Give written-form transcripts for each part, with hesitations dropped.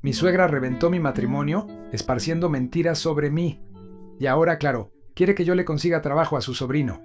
Mi suegra reventó mi matrimonio esparciendo mentiras sobre mí. Y ahora, claro, quiere que yo le consiga trabajo a su sobrino.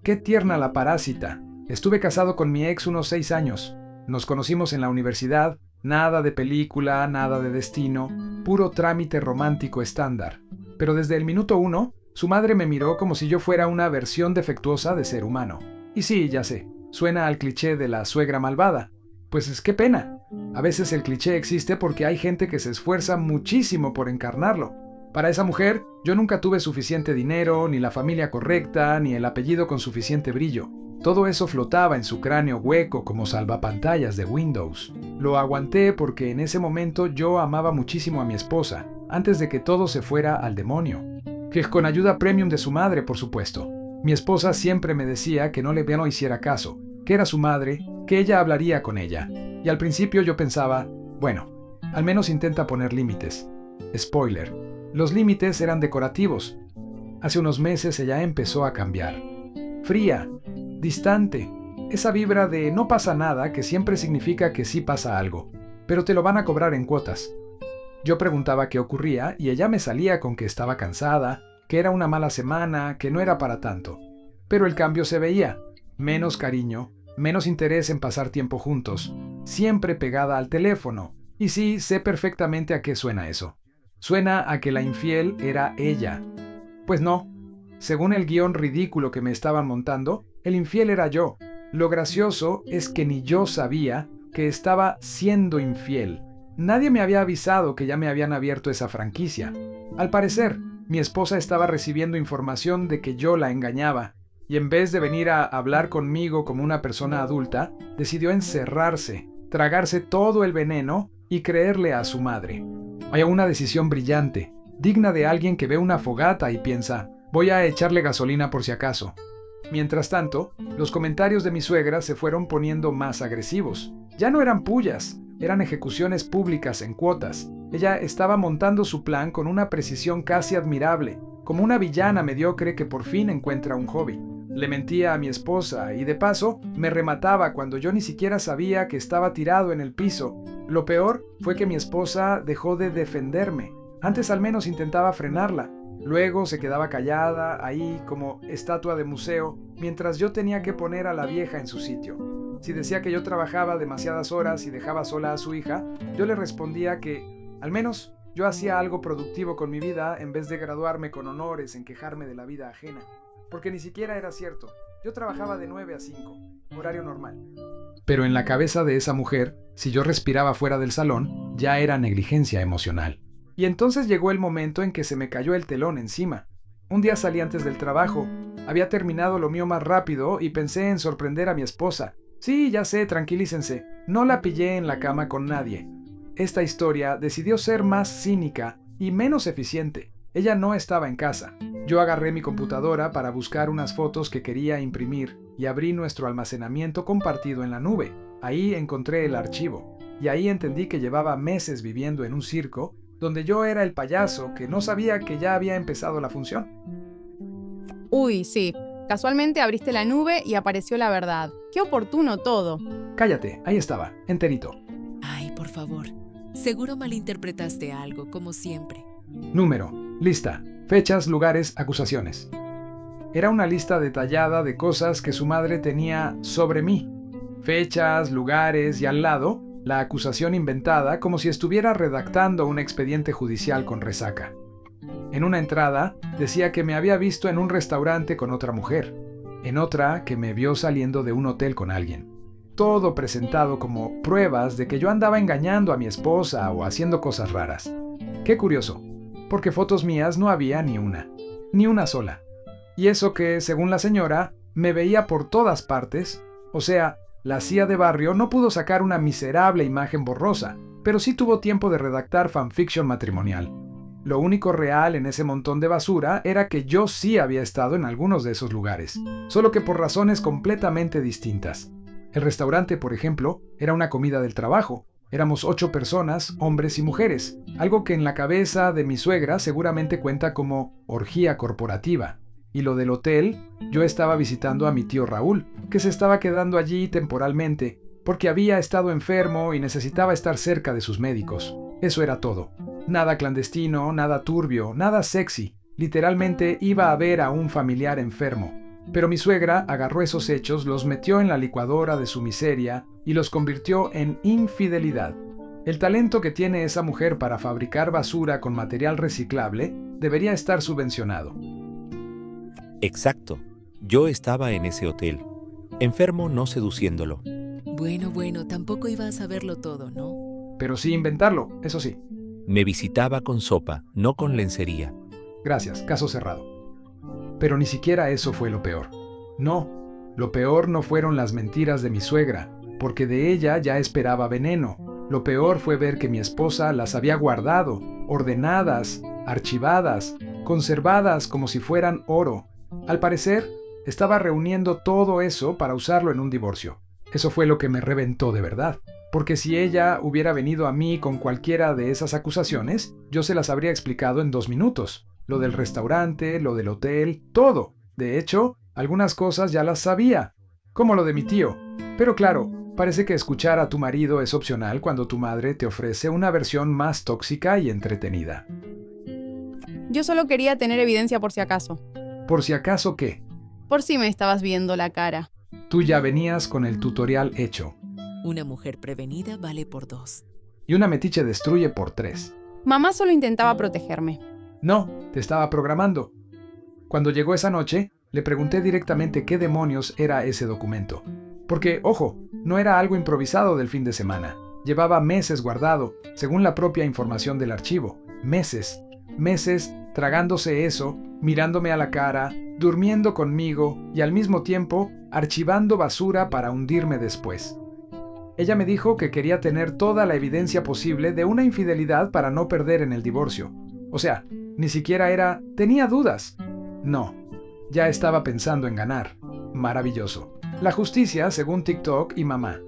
¡Qué tierna la parásita! Estuve casado con mi ex unos 6 años. Nos conocimos en la universidad, nada de película, nada de destino, puro trámite romántico estándar. Pero desde el minuto 1, su madre me miró como si yo fuera una versión defectuosa de ser humano. Y sí, ya sé, suena al cliché de la suegra malvada. Pues es qué pena. A veces el cliché existe porque hay gente que se esfuerza muchísimo por encarnarlo. Para esa mujer, yo nunca tuve suficiente dinero, ni la familia correcta, ni el apellido con suficiente brillo. Todo eso flotaba en su cráneo hueco como salvapantallas de Windows. Lo aguanté porque en ese momento yo amaba muchísimo a mi esposa, antes de que todo se fuera al demonio. Que con ayuda premium de su madre, por supuesto. Mi esposa siempre me decía que no hiciera caso, que era su madre, que ella hablaría con ella. Y al principio yo pensaba, bueno, al menos intenta poner límites. Spoiler, los límites eran decorativos. Hace unos meses ella empezó a cambiar. Fría, distante, esa vibra de no pasa nada que siempre significa que sí pasa algo, pero te lo van a cobrar en cuotas. Yo preguntaba qué ocurría y ella me salía con que estaba cansada, que era una mala semana, que no era para tanto. Pero el cambio se veía. Menos cariño, menos interés en pasar tiempo juntos, siempre pegada al teléfono. Y sí, sé perfectamente a qué suena eso. Suena a que la infiel era ella. Pues no. Según el guión ridículo que me estaban montando, el infiel era yo. Lo gracioso es que ni yo sabía que estaba siendo infiel. Nadie me había avisado que ya me habían abierto esa franquicia. Al parecer, mi esposa estaba recibiendo información de que yo la engañaba, y en vez de venir a hablar conmigo como una persona adulta, decidió encerrarse, tragarse todo el veneno y creerle a su madre. Hay una decisión brillante, digna de alguien que ve una fogata y piensa, voy a echarle gasolina por si acaso. Mientras tanto, los comentarios de mi suegra se fueron poniendo más agresivos. Ya no eran pullas, eran ejecuciones públicas en cuotas. Ella estaba montando su plan con una precisión casi admirable, como una villana mediocre que por fin encuentra un hobby. Le mentía a mi esposa y de paso me remataba cuando yo ni siquiera sabía que estaba tirado en el piso. Lo peor fue que mi esposa dejó de defenderme. Antes al menos intentaba frenarla. Luego se quedaba callada, ahí como estatua de museo, mientras yo tenía que poner a la vieja en su sitio. Si decía que yo trabajaba demasiadas horas y dejaba sola a su hija, yo le respondía que, al menos, yo hacía algo productivo con mi vida en vez de graduarme con honores en quejarme de la vida ajena. Porque ni siquiera era cierto. Yo trabajaba de 9 a 5, horario normal. Pero en la cabeza de esa mujer, si yo respiraba fuera del salón, ya era negligencia emocional. Y entonces llegó el momento en que se me cayó el telón encima. Un día salí antes del trabajo. Había terminado lo mío más rápido y pensé en sorprender a mi esposa. Sí, ya sé, tranquilícense. No la pillé en la cama con nadie. Esta historia decidió ser más cínica y menos eficiente. Ella no estaba en casa. Yo agarré mi computadora para buscar unas fotos que quería imprimir y abrí nuestro almacenamiento compartido en la nube. Ahí encontré el archivo. Y ahí entendí que llevaba meses viviendo en un circo donde yo era el payaso que no sabía que ya había empezado la función. Uy, sí. Casualmente abriste la nube y apareció la verdad. Qué oportuno todo. Cállate, ahí estaba, enterito. Ay, por favor. Seguro malinterpretaste algo, como siempre. Número, lista, fechas, lugares, acusaciones. Era una lista detallada de cosas que su madre tenía sobre mí. Fechas, lugares y al lado, la acusación inventada como si estuviera redactando un expediente judicial con resaca. En una entrada decía que me había visto en un restaurante con otra mujer, en otra que me vio saliendo de un hotel con alguien. Todo presentado como pruebas de que yo andaba engañando a mi esposa o haciendo cosas raras. Qué curioso, porque fotos mías no había ni una sola. Y eso que, según la señora, me veía por todas partes, o sea, la CIA de barrio no pudo sacar una miserable imagen borrosa, pero sí tuvo tiempo de redactar fanfiction matrimonial. Lo único real en ese montón de basura era que yo sí había estado en algunos de esos lugares, solo que por razones completamente distintas. El restaurante, por ejemplo, era una comida del trabajo. Éramos 8 personas, hombres y mujeres, algo que en la cabeza de mi suegra seguramente cuenta como orgía corporativa. Y lo del hotel, yo estaba visitando a mi tío Raúl, que se estaba quedando allí temporalmente, porque había estado enfermo y necesitaba estar cerca de sus médicos. Eso era todo. Nada clandestino, nada turbio, nada sexy. Literalmente iba a ver a un familiar enfermo. Pero mi suegra agarró esos hechos, los metió en la licuadora de su miseria y los convirtió en infidelidad. El talento que tiene esa mujer para fabricar basura con material reciclable debería estar subvencionado. Exacto. Yo estaba en ese hotel, enfermo no seduciéndolo. Bueno, tampoco iba a saberlo todo, ¿no? Pero sí inventarlo, eso sí. Me visitaba con sopa, no con lencería. Gracias, caso cerrado. Pero ni siquiera eso fue lo peor. No, lo peor no fueron las mentiras de mi suegra, porque de ella ya esperaba veneno. Lo peor fue ver que mi esposa las había guardado, ordenadas, archivadas, conservadas como si fueran oro. Al parecer, estaba reuniendo todo eso para usarlo en un divorcio. Eso fue lo que me reventó de verdad, porque si ella hubiera venido a mí con cualquiera de esas acusaciones, yo se las habría explicado en 2 minutos. Lo del restaurante, lo del hotel, todo. De hecho, algunas cosas ya las sabía, como lo de mi tío. Pero claro, parece que escuchar a tu marido es opcional cuando tu madre te ofrece una versión más tóxica y entretenida. Yo solo quería tener evidencia por si acaso. ¿Por si acaso qué? Por si me estabas viendo la cara. Tú ya venías con el tutorial hecho. Una mujer prevenida vale por 2. Y una metiche destruye por 3. Mamá solo intentaba protegerme. No, te estaba programando. Cuando llegó esa noche, le pregunté directamente qué demonios era ese documento. Porque, ojo, no era algo improvisado del fin de semana. Llevaba meses guardado, según la propia información del archivo. Meses tragándose eso, mirándome a la cara, durmiendo conmigo y al mismo tiempo archivando basura para hundirme después. Ella me dijo que quería tener toda la evidencia posible de una infidelidad para no perder en el divorcio. O sea, ni siquiera tenía dudas. No, ya estaba pensando en ganar. Maravilloso. La justicia, según TikTok y mamá.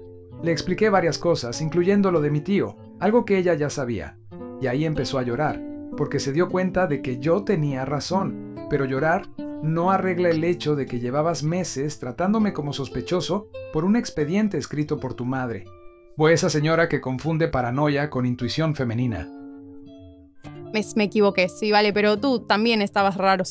Le expliqué varias cosas, incluyendo lo de mi tío, algo que ella ya sabía. Y ahí empezó a llorar, porque se dio cuenta de que yo tenía razón. Pero llorar no arregla el hecho de que llevabas meses tratándome como sospechoso por un expediente escrito por tu madre. O esa señora que confunde paranoia con intuición femenina. Me equivoqué, sí, vale, pero tú también estabas raro.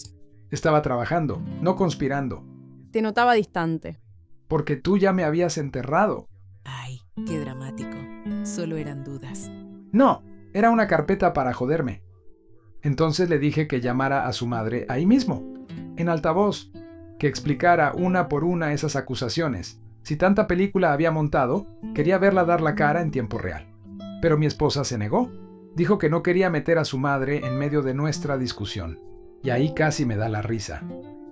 Estaba trabajando, no conspirando. Te notaba distante. Porque tú ya me habías enterrado. Ay, qué dramático. Solo eran dudas. No, era una carpeta para joderme. Entonces le dije que llamara a su madre ahí mismo, en altavoz, que explicara una por una esas acusaciones. Si tanta película había montado, quería verla dar la cara en tiempo real. Pero mi esposa se negó. Dijo que no quería meter a su madre en medio de nuestra discusión. Y ahí casi me da la risa.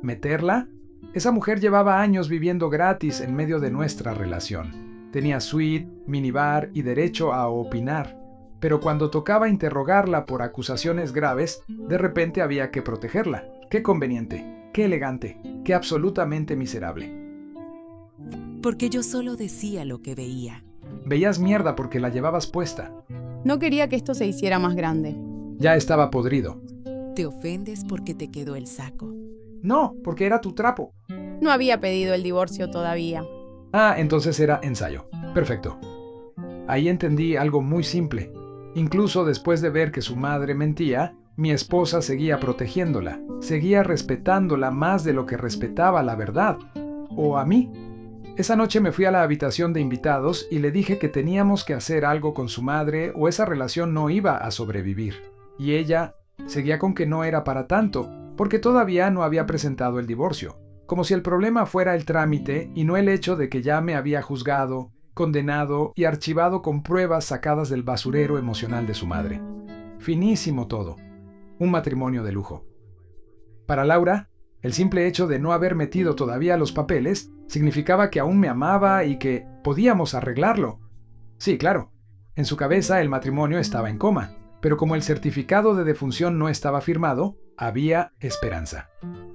¿Meterla? Esa mujer llevaba años viviendo gratis en medio de nuestra relación. Tenía suite, minibar y derecho a opinar. Pero cuando tocaba interrogarla por acusaciones graves, de repente había que protegerla. ¡Qué conveniente! ¡Qué elegante! ¡Qué absolutamente miserable! Porque yo solo decía lo que veía. Veías mierda porque la llevabas puesta. No quería que esto se hiciera más grande. Ya estaba podrido. Te ofendes porque te quedó el saco. No, porque era tu trapo. No había pedido el divorcio todavía. Ah, entonces era ensayo. Perfecto. Ahí entendí algo muy simple. Incluso después de ver que su madre mentía, mi esposa seguía protegiéndola, seguía respetándola más de lo que respetaba la verdad. O a mí. Esa noche me fui a la habitación de invitados y le dije que teníamos que hacer algo con su madre o esa relación no iba a sobrevivir. Y ella seguía con que no era para tanto, porque todavía no había presentado el divorcio, como si el problema fuera el trámite y no el hecho de que ya me había juzgado, condenado y archivado con pruebas sacadas del basurero emocional de su madre. Finísimo todo. Un matrimonio de lujo. Para Laura, el simple hecho de no haber metido todavía los papeles significaba que aún me amaba y que podíamos arreglarlo. Sí, claro. En su cabeza el matrimonio estaba en coma, pero como el certificado de defunción no estaba firmado, había esperanza.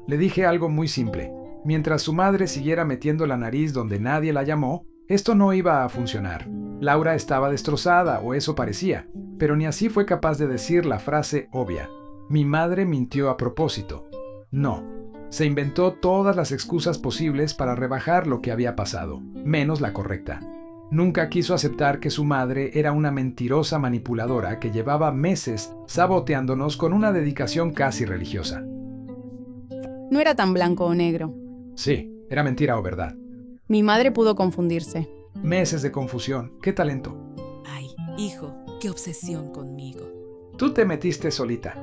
Le dije algo muy simple. Mientras su madre siguiera metiendo la nariz donde nadie la llamó, esto no iba a funcionar. Laura estaba destrozada, o eso parecía, pero ni así fue capaz de decir la frase obvia. Mi madre mintió a propósito. No. Se inventó todas las excusas posibles para rebajar lo que había pasado, menos la correcta. Nunca quiso aceptar que su madre era una mentirosa manipuladora que llevaba meses saboteándonos con una dedicación casi religiosa. No era tan blanco o negro. Sí, era mentira o verdad. Mi madre pudo confundirse. Meses de confusión. ¡Qué talento! Ay, hijo, qué obsesión conmigo. Tú te metiste solita.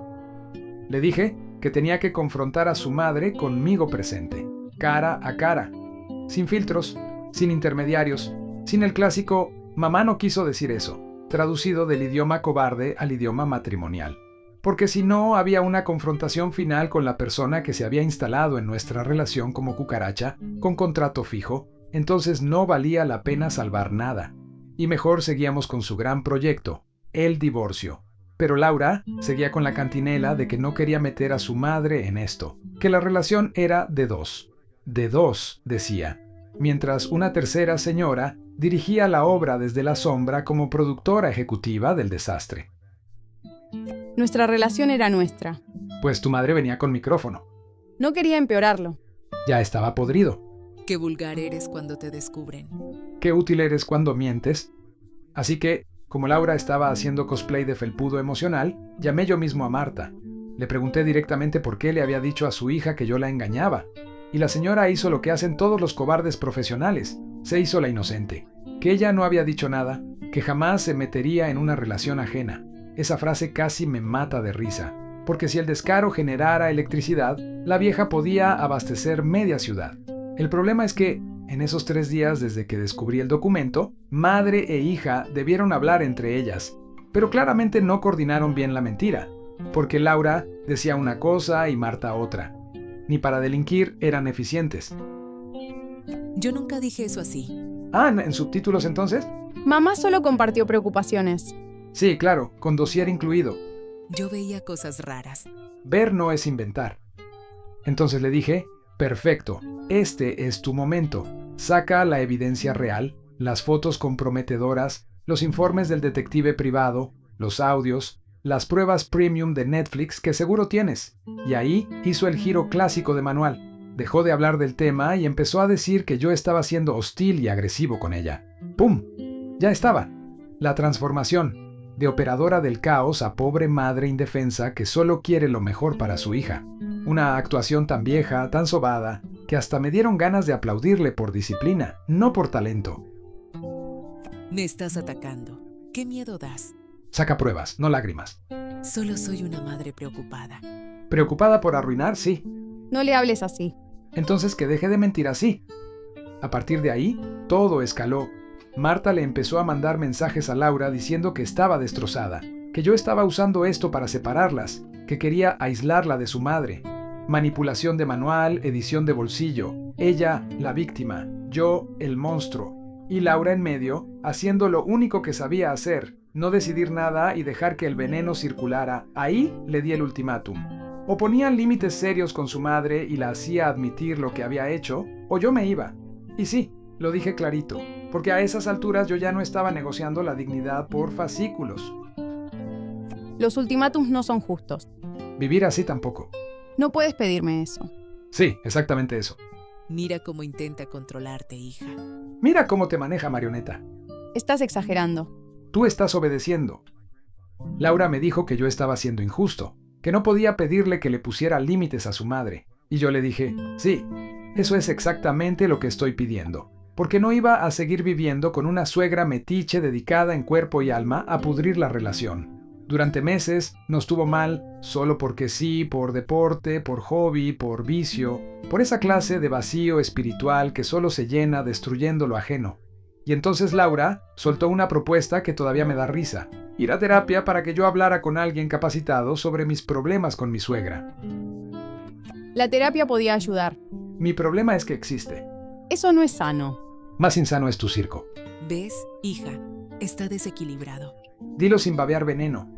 Le dije que tenía que confrontar a su madre conmigo presente, cara a cara, sin filtros, sin intermediarios, sin el clásico «mamá no quiso decir eso», traducido del idioma cobarde al idioma matrimonial. Porque si no, había una confrontación final con la persona que se había instalado en nuestra relación como cucaracha, con contrato fijo, entonces no valía la pena salvar nada. Y mejor seguíamos con su gran proyecto, el divorcio. Pero Laura seguía con la cantinela de que no quería meter a su madre en esto, que la relación era de dos. De dos, decía, mientras una tercera señora dirigía la obra desde la sombra como productora ejecutiva del desastre. Nuestra relación era nuestra. Pues tu madre venía con micrófono. No quería empeorarlo. Ya estaba podrido. Qué vulgar eres cuando te descubren. Qué útil eres cuando mientes. Así que, como Laura estaba haciendo cosplay de felpudo emocional, llamé yo mismo a Marta. Le pregunté directamente por qué le había dicho a su hija que yo la engañaba. Y la señora hizo lo que hacen todos los cobardes profesionales. Se hizo la inocente. Que ella no había dicho nada, que jamás se metería en una relación ajena. Esa frase casi me mata de risa, porque si el descaro generara electricidad, la vieja podía abastecer media ciudad. El problema es que, en esos 3 días desde que descubrí el documento, madre e hija debieron hablar entre ellas, pero claramente no coordinaron bien la mentira, porque Laura decía una cosa y Marta otra. Ni para delinquir eran eficientes. Yo nunca dije eso así. Ah, ¿en subtítulos entonces? Mamá solo compartió preocupaciones. Sí, claro, con dossier incluido. Yo veía cosas raras. Ver no es inventar. Entonces le dije, perfecto, este es tu momento. Saca la evidencia real, las fotos comprometedoras, los informes del detective privado, los audios, las pruebas premium de Netflix que seguro tienes. Y ahí hizo el giro clásico de manual. Dejó de hablar del tema y empezó a decir que yo estaba siendo hostil y agresivo con ella. ¡Pum! Ya estaba. La transformación. De operadora del caos a pobre madre indefensa que solo quiere lo mejor para su hija. Una actuación tan vieja, tan sobada, que hasta me dieron ganas de aplaudirle por disciplina, no por talento. Me estás atacando. ¿Qué miedo das? Saca pruebas, no lágrimas. Solo soy una madre preocupada. ¿Preocupada por arruinar? Sí. No le hables así. Entonces que deje de mentir así. A partir de ahí, todo escaló. Marta le empezó a mandar mensajes a Laura diciendo que estaba destrozada, que yo estaba usando esto para separarlas, que quería aislarla de su madre. Manipulación de manual, edición de bolsillo, ella la víctima, yo el monstruo, y Laura en medio, haciendo lo único que sabía hacer, no decidir nada y dejar que el veneno circulara. Ahí le di el ultimátum. O ponían límites serios con su madre y la hacía admitir lo que había hecho, o yo me iba. Y sí, lo dije clarito, porque a esas alturas yo ya no estaba negociando la dignidad por fascículos. Los ultimátums no son justos. Vivir así tampoco. No puedes pedirme eso. Sí, exactamente eso. Mira cómo intenta controlarte, hija. Mira cómo te maneja, marioneta. Estás exagerando. Tú estás obedeciendo. Laura me dijo que yo estaba siendo injusto, que no podía pedirle que le pusiera límites a su madre. Y yo le dije, sí, eso es exactamente lo que estoy pidiendo. Porque no iba a seguir viviendo con una suegra metiche dedicada en cuerpo y alma a pudrir la relación. Durante meses nos tuvo mal, solo porque sí, por deporte, por hobby, por vicio, por esa clase de vacío espiritual que solo se llena destruyendo lo ajeno. Y entonces Laura soltó una propuesta que todavía me da risa: ir a terapia para que yo hablara con alguien capacitado sobre mis problemas con mi suegra. La terapia podía ayudar. Mi problema es que existe. Eso no es sano. Más insano es tu circo. ¿Ves, hija? Está desequilibrado. Dilo sin babear veneno.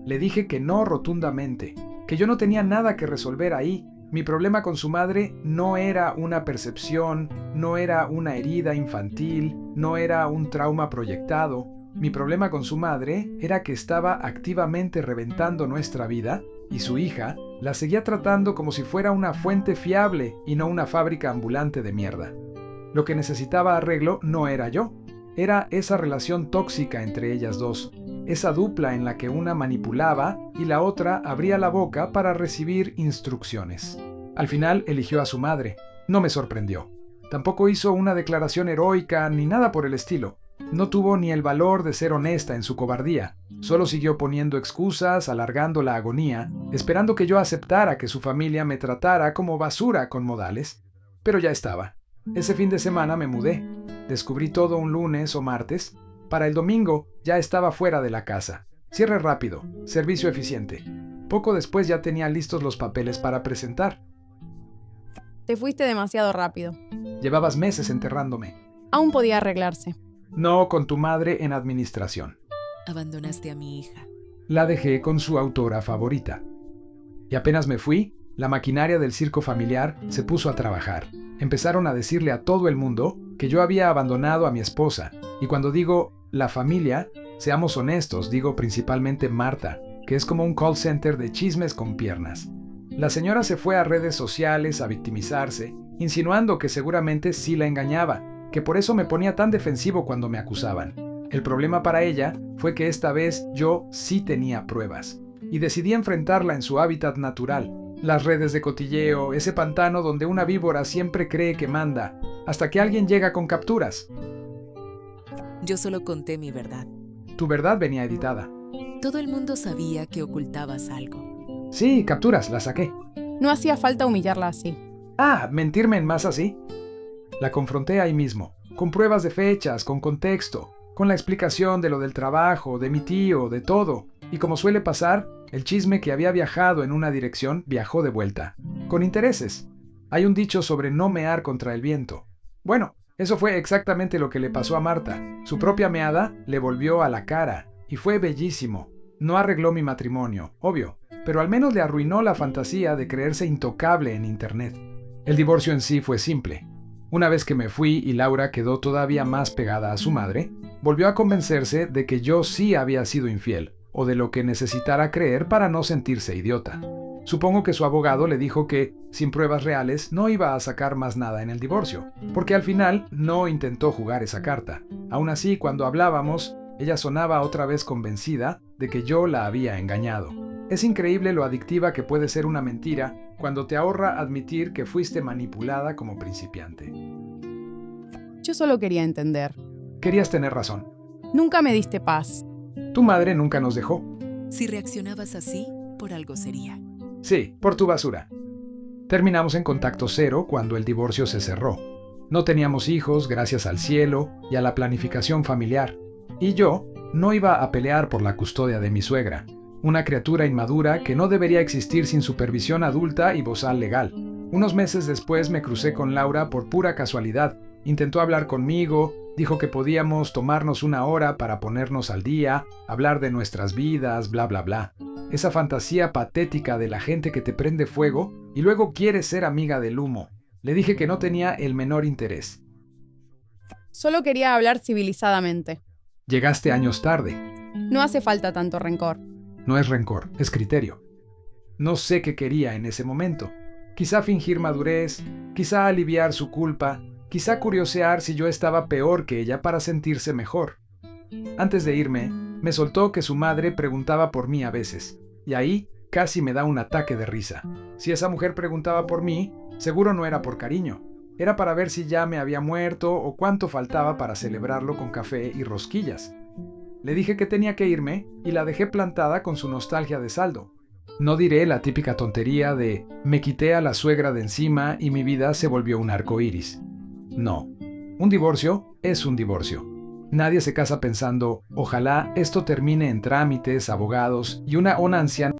Le dije que no rotundamente, que yo no tenía nada que resolver ahí. Mi problema con su madre no era una percepción, no era una herida infantil, no era un trauma proyectado. Mi problema con su madre era que estaba activamente reventando nuestra vida y su hija la seguía tratando como si fuera una fuente fiable y no una fábrica ambulante de mierda. Lo que necesitaba arreglo no era yo, Era esa relación tóxica entre ellas dos, esa dupla en la que una manipulaba y la otra abría la boca para recibir instrucciones. Al final eligió a su madre. No me sorprendió. Tampoco hizo una declaración heroica ni nada por el estilo. No tuvo ni el valor de ser honesta en su cobardía. Solo siguió poniendo excusas, alargando la agonía, esperando que yo aceptara que su familia me tratara como basura con modales. Pero ya estaba. Ese fin de semana me mudé. Descubrí todo un lunes o martes. Para el domingo ya estaba fuera de la casa. Cierre rápido, servicio eficiente. Poco después ya tenía listos los papeles para presentar. Te fuiste demasiado rápido. Llevabas meses enterrándome. Aún podía arreglarse. No con tu madre en administración. Abandonaste a mi hija. La dejé con su autora favorita. Y apenas me fui, la maquinaria del circo familiar se puso a trabajar. Empezaron a decirle a todo el mundo que yo había abandonado a mi esposa. Y cuando digo la familia, seamos honestos, digo principalmente Marta, que es como un call center de chismes con piernas. La señora se fue a redes sociales a victimizarse, insinuando que seguramente sí la engañaba, que por eso me ponía tan defensivo cuando me acusaban. El problema para ella fue que esta vez yo sí tenía pruebas, y decidí enfrentarla en su hábitat natural, las redes de cotilleo, ese pantano donde una víbora siempre cree que manda, hasta que alguien llega con capturas. Yo solo conté mi verdad. Tu verdad venía editada. Todo el mundo sabía que ocultabas algo. Sí, capturas, las saqué. No hacía falta humillarla así. Ah, ¿mentirme en más así? La confronté ahí mismo, con pruebas de fechas, con contexto, con la explicación de lo del trabajo, de mi tío, de todo. Y como suele pasar, el chisme que había viajado en una dirección viajó de vuelta, con intereses. Hay un dicho sobre no mear contra el viento. Bueno, eso fue exactamente lo que le pasó a Marta. Su propia meada le volvió a la cara, y fue bellísimo. No arregló mi matrimonio, obvio, pero al menos le arruinó la fantasía de creerse intocable en internet. El divorcio en sí fue simple. Una vez que me fui y Laura quedó todavía más pegada a su madre, volvió a convencerse de que yo sí había sido infiel, o de lo que necesitara creer para no sentirse idiota. Supongo que su abogado le dijo que, sin pruebas reales, no iba a sacar más nada en el divorcio, porque al final no intentó jugar esa carta. Aún así, cuando hablábamos, ella sonaba otra vez convencida de que yo la había engañado. Es increíble lo adictiva que puede ser una mentira cuando te ahorra admitir que fuiste manipulada como principiante. Yo solo quería entender. Querías tener razón. Nunca me diste paz. Tu madre nunca nos dejó. Si reaccionabas así, por algo sería. Sí, por tu basura. Terminamos en contacto cero cuando el divorcio se cerró. No teníamos hijos, gracias al cielo y a la planificación familiar. Y yo no iba a pelear por la custodia de mi suegra, una criatura inmadura que no debería existir sin supervisión adulta y bozal legal. Unos meses después me crucé con Laura por pura casualidad. Intentó hablar conmigo, dijo que podíamos tomarnos una hora para ponernos al día, hablar de nuestras vidas, bla bla bla. Esa fantasía patética de la gente que te prende fuego y luego quiere ser amiga del humo. Le dije que no tenía el menor interés. Solo quería hablar civilizadamente. Llegaste años tarde. No hace falta tanto rencor. No es rencor, es criterio. No sé qué quería en ese momento. Quizá fingir madurez, quizá aliviar su culpa, quizá curiosear si yo estaba peor que ella para sentirse mejor. Antes de irme, me soltó que su madre preguntaba por mí a veces, y ahí casi me da un ataque de risa. Si esa mujer preguntaba por mí, seguro no era por cariño. Era para ver si ya me había muerto o cuánto faltaba para celebrarlo con café y rosquillas. Le dije que tenía que irme y la dejé plantada con su nostalgia de saldo. No diré la típica tontería de me quité a la suegra de encima y mi vida se volvió un arco iris. No, un divorcio es un divorcio. Nadie se casa pensando, ojalá esto termine en trámites, abogados y una anciana